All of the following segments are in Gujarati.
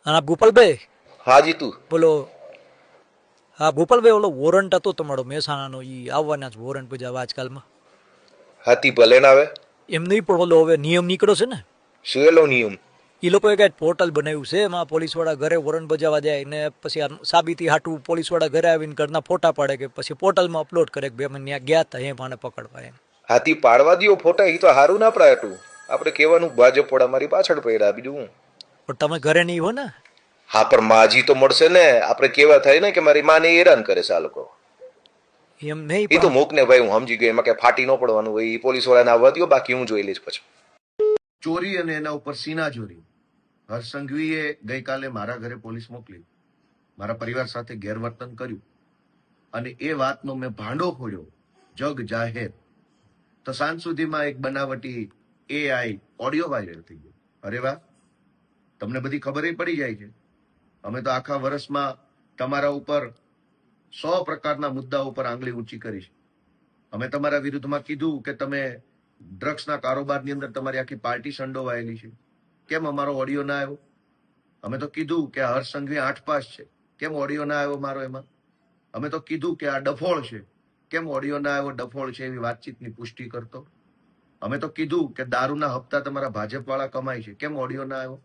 હા ગોપાલભાઈ હા જીતુ. બોલો. હા ગોપાલભાઈ ઓલો વોરંટ હતો તમારો મહેસાણાનો ઈ આવવાના જ વોરંટ બધા આજકાલમાં. હાથી ભલે ના આવે. એમ નહીં પણ ઓલો હવે નિયમ નીકળ્યો છે ને. શું એલો નિયમ? એ લોકોએ કાંઈક પોર્ટલ બનાવ્યું છે એમાં પોલીસવાળા ઘરે વોરંટ બજાવવા જાય ને પછી આ સાબિતી હાટું પોલીસવાળા ઘરે આવીને ઘરના ફોટા પાડે કે પછી પોર્ટલમાં અપલોડ કરે કે ભાઈ અમે ત્યાં ગયા હતા એમ આને પકડવા એમ. હાથી પાડવા દ્યો ફોટા, એ તો હારું ના પડાય એટલું. આપણે કહેવાનું ભાજપ વાળા મારી પાછળ પડ્યા, બીજું હું. પણ તમે ઘરે નહીં હો ને. હા પણ માજી તો મળશે ને. આપણે કેવા થાય ને કે મારી માને હેરાન કરે છે આ લોકો. એમ નહીં એ તો પણ મૂક ને ભાઈ, હું સમજી ગયો. એમાં કઈ ફાટી ન પડવાનું હોય. એ પોલીસ વાળાને આવવા દ્યો, બાકી હું જોઈ લઈશ પછી. ચોરી અને એના ઉપર સીના ચોરી. હર્ષ સંઘવીએ ગઈકાલે મારા ઘરે પોલીસ મોકલી, મારા પરિવાર સાથે ગેરવર્તન કર્યું અને એ વાતનો મેં ભાંડો ફોડ્યો જગ જાહેર. તો સાંજ સુધીમાં એક બનાવટી એઆઈ ઓડિયો વાયરલ થઈ ગયો. અરે વાહ, તમને બધી ખબર પડી જાય છે. અમે તો આખા વર્ષમાં તમારા ઉપર 100 પ્રકારના મુદ્દા ઉપર આંગળી ઊંચી કરી છે. અમે તમારા વિરુદ્ધમાં કીધું કે તમે ડ્રગ્સના કારોબારની અંદર તમારી આખી પાર્ટી સંડોવાયેલી છે. કેમ અમારો ઓડિયો ના આવ્યો? અમે તો કીધું કે હર્ષ સંઘવી 8 પાસ છે, કેમ ઓડિયો ના આવ્યો મારો એમાં? અમે તો કીધું કે આ ડફોળ છે, કેમ ઓડિયો ના આવ્યો? ડફોળ છે એવી વાતચીતની પુષ્ટિ કરતો. અમે તો કીધું કે દારૂના હપ્તા તમારા ભાજપ વાળા કમાય છે, કેમ ઓડિયો ના આવ્યો?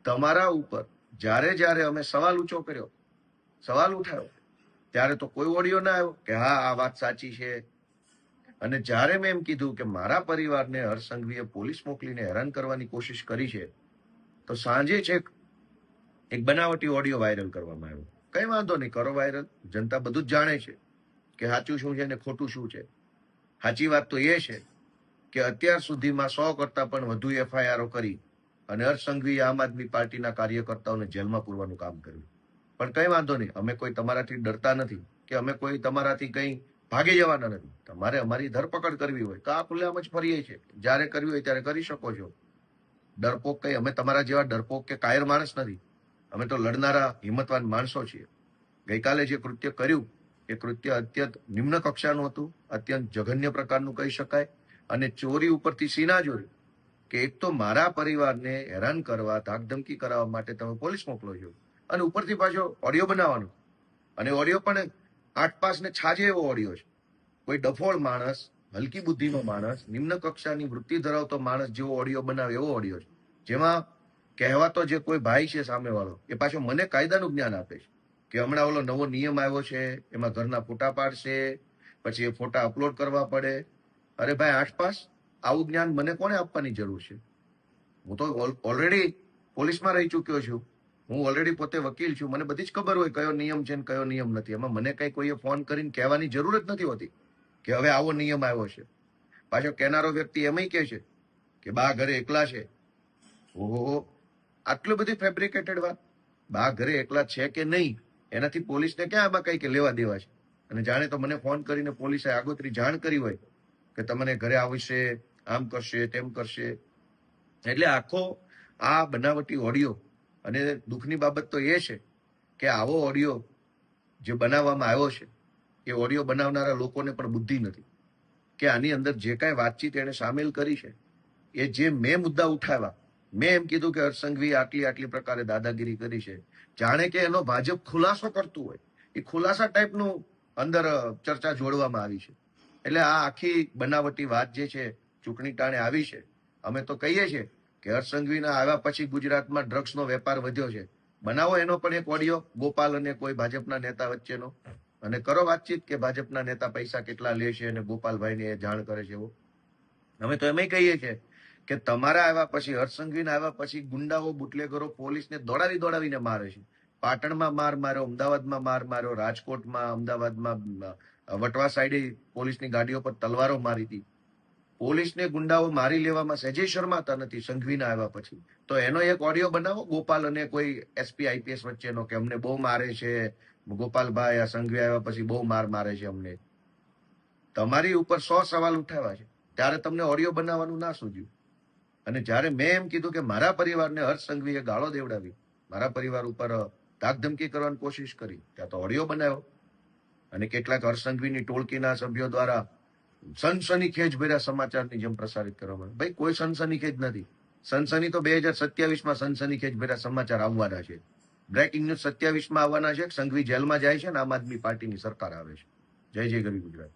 તમારા ઉપર જ્યારે જ્યારે અમે સવાલ ઊંચો કર્યો, સવાલ ઉઠાવ્યો, ત્યારે તો કોઈ ઓડિયો ના આવ્યો કે હા આ વાત સાચી છે. અને જ્યારે મેં એમ કીધું કે મારા પરિવારને હર્ષ સંઘવીએ પોલીસ મોકલીને હેરાન કરવાની કોશિશ કરી છે, તો સાંજે છેક એક બનાવટી ઓડિયો વાયરલ કરવામાં આવ્યો. કઈ વાંધો નહીં, કરો વાયરલ. જનતા બધું જ જાણે છે કે સાચું શું છે ને ખોટું શું છે. સાચી વાત તો એ છે કે અત્યાર સુધીમાં 100 કરતા પણ વધુ એફઆઈઆરો કરી અને હર્ષ સંઘવીએ આમ આદમી પાર્ટીના કાર્યકર્તાઓને જેલમાં પૂરવાનું કામ કર્યું. પણ કઈ વાંધો નહીં, અમે કોઈ તમારાથી ડરતા નથી કે અમે કોઈ તમારાથી કઈ ભાગી જવાના નથી. તમારે અમારી ધરપકડ કરવી હોય તો આ ખુલ્લેઆમ જ ફરીએ છીએ, જ્યારે કરવી હોય ત્યારે કરી શકો છો. ડરપોક કઈ, અમે તમારા જેવા ડરપોક કે કાયર માણસ નથી. અમે તો લડનારા હિંમતવાન માણસો છીએ. ગઈકાલે જે કૃત્ય કર્યું એ કૃત્ય અત્યંત નિમ્ન કક્ષાનું હતું, અત્યંત જઘન્ય પ્રકારનું કહી શકાય. અને ચોરી ઉપરથી સીના ચોરી, કે એક તો મારા પરિવારને હેરાન કરવા, ધાકધમકી કરાવવા માટે તમે પોલીસ મોકલો છો અને ઉપરથી પાછો ઓડિયો બનાવવાનો. અને ઓડિયો પણ 8 પાસ ને છાજે એવો ઓડિયો છે. કોઈ ડફોળ માણસ, હલકી બુદ્ધિનો માણસ, નિમ્ન કક્ષાની વૃત્તિ ધરાવતો માણસ જેવો ઓડિયો બનાવે એવો ઓડિયો છે. જેમાં કહેવાતો જે કોઈ ભાઈ છે સામેવાળો, એ પાછો મને કાયદાનું જ્ઞાન આપે છે કે હમણાં ઓલો નવો નિયમ આવ્યો છે, એમાં ઘરના ફોટા પાડશે, પછી એ ફોટા અપલોડ કરવા પડે. અરે ભાઈ 8 પાસ, આવું જ્ઞાન મને કોને આપવાની જરૂર છે? હું તો ઓલરેડી પોલીસમાં રહી ચૂક્યો છું. હું ઓલરેડી પોતે વકીલ છું. મને બધી જ ખબર હોય કયો નિયમ છે ને કયો નિયમ નથી. એમાં મને કઈ કોઈએ ફોન કરીને કહેવાની જરૂર જ નથી હોતી કે હવે આવો નિયમ આવ્યો છે. પાછો કહેનારો વ્યક્તિ એમય કહે છે કે બા ઘરે એકલા છે. ઓહો, આટલું બધી ફેબ્રિકેટેડ વાત. બા ઘરે એકલા છે કે નહીં એનાથી પોલીસને ક્યાં આમાં કઈ કે લેવા દેવા છે? અને જાણે તો મને ફોન કરીને પોલીસે આગોતરી જાણ કરી હોય કે તમને ઘરે આવશે, આમ કરશે, તેમ કરશે. એટલે આખો આ બનાવટી ઓડિયો, અને દુઃખની બાબત તો એ છે કે આવો ઓડિયો જે બનાવવામાં આવ્યો છે, એ ઓડિયો બનાવનારા લોકોને પણ બુદ્ધિ નથી કે આની અંદર જે કાંઈ વાતચીત એને સામેલ કરી છે, એ જે મેં મુદ્દા ઉઠાવ્યા, મેં એમ કીધું કે હર્ષ સંઘવીએ આટલી પ્રકારે દાદાગીરી કરી છે, જાણે કે એનો ભાજપ ખુલાસો કરતું હોય. એ ખુલાસા ટાઈપનું અંદર ચર્ચા જોડવામાં આવી છે. એટલે આ આખી બનાવટી વાત જે છે ચૂંટણી ટાણે આવી છે. અમે તો કહીએ છીએ કે હર્ષ સંઘવીના આવ્યા પછી ગુજરાતમાં ડ્રગ્સનો વેપાર વધ્યો છે. બનાવો એનો પણ એક ઓડિયો, ગોપાલ અને કોઈ ભાજપના નેતા વચ્ચેનો, અને કરો વાતચીત કે ભાજપના નેતા પૈસા કેટલા લે છે અને ગોપાલભાઈને એ જાણ કરે છે એવો. અમે તો એમ કહીએ છીએ કે તમારા આવ્યા પછી, હર્ષ સંઘવીના આવ્યા પછી ગુંડાઓ, બુટલેગરો પોલીસને દોડાવીને મારે છે. પાટણમાં માર માર્યો, અમદાવાદમાં માર માર્યો, રાજકોટમાં, અમદાવાદમાં, વટવા સાઈડે પોલીસની ગાડીઓ પર તલવારો મારી હતી. પોલીસને ગુંડાઓ મારી લેવામાં સહેજે શરમાતા નથી સંઘવીના આવ્યા પછી. તો એનો એક ઓડિયો બનાવો ગોપાલ અને કોઈ એસપી આઈપીએસ વચ્ચેનો કે અમને બહુ મારે છે ગોપાલભાઈ, આ સંઘવી આવ્યા પછી બહુ મારે છે અમને. તમારી ઉપર 100 સવાલ ઉઠાવ્યા છે, ત્યારે તમને ઓડિયો બનાવવાનું ના સૂઝ્યું. અને જ્યારે મેં એમ કીધું કે મારા પરિવારને હર્ષ સંઘવીએ ગાળો દેવડાવી, મારા પરિવાર ઉપર ધાકધમકી કરવાની કોશિશ કરી, ત્યાં તો ઓડિયો બનાવ્યો. અને કેટલાક હર્ષ સંઘવીની ટોળકીના સભ્યો દ્વારા સનસનીખેજ ભર્યા સમાચારની જેમ પ્રસારિત કરવામાં. ભાઈ કોઈ સનસનીખેજ નથી. સનસની તો 2027માં સનસનીખેજ ભર્યા સમાચાર આવવાના છે. બ્રેકિંગ ન્યૂઝ 27માં આવવાના છે. સંઘવી જેલમાં જાય છે ને આમ આદમી પાર્ટીની સરકાર આવે છે. જય જય ગરવી ગુજરાત.